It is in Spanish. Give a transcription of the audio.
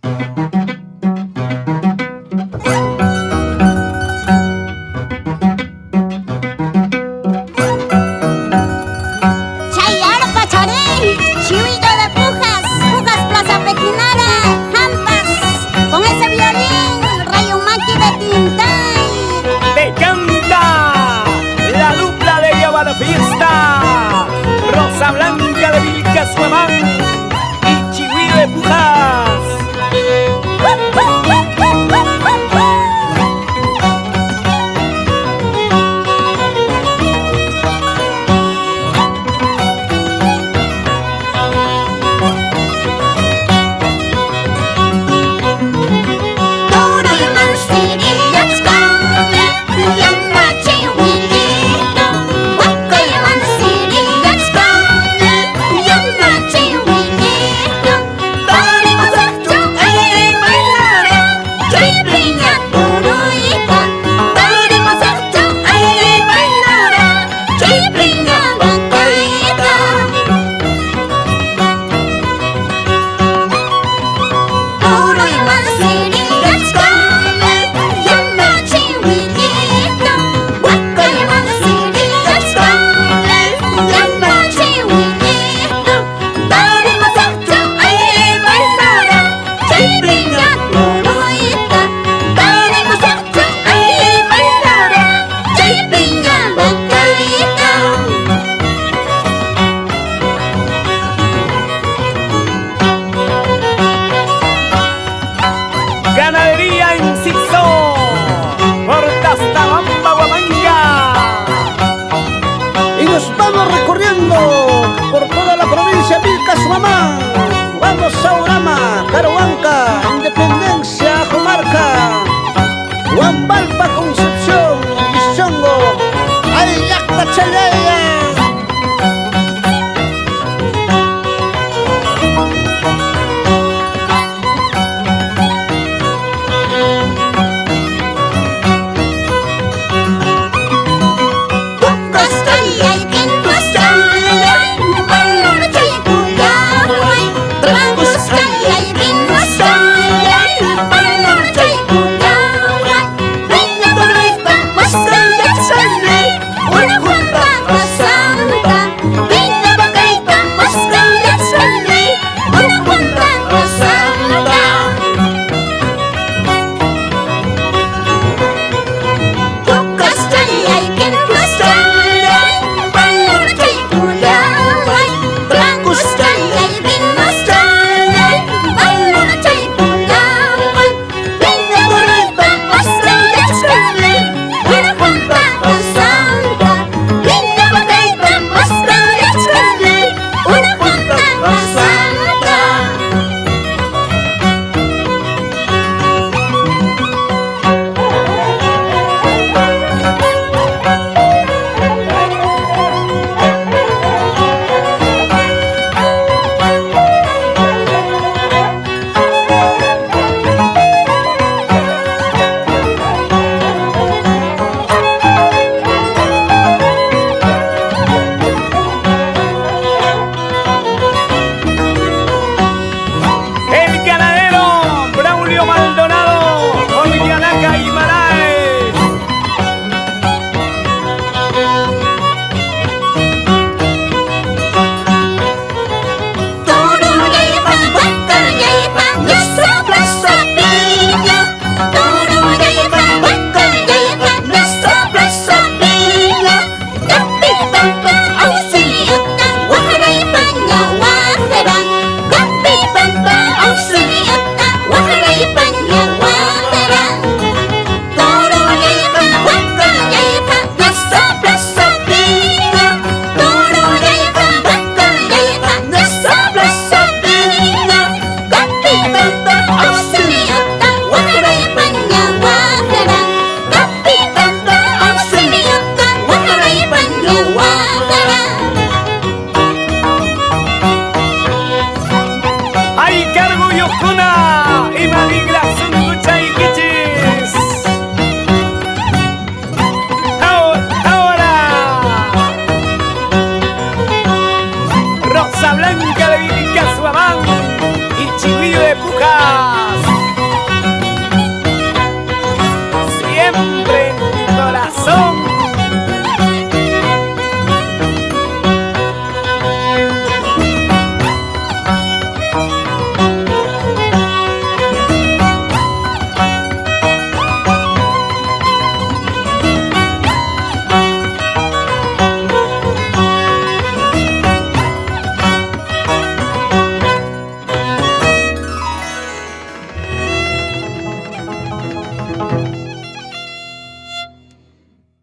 Chay Arpa Toril, Chiwillo De Pujas, Pujas Plaza Pejinara, Jampas, con ese violín, rayo maqui de Tintay. ¡Te canta! La dupla de lleva la fiesta, Rosa Blanca de VILCASHUAMAN y Chiwillo De Pujas. Ganadería Inciso, Cortastambamba, Huamanga. Y nos vamos recorriendo por toda la provincia de VILCASHUAMAN. Vamos a Urama, Caroanca, Independencia, Jumarca, Huambalpa, Concepción, Ischongo, Ayacta, Chaleya. ¡Ay, qué orgullo, cuna! Y Madigla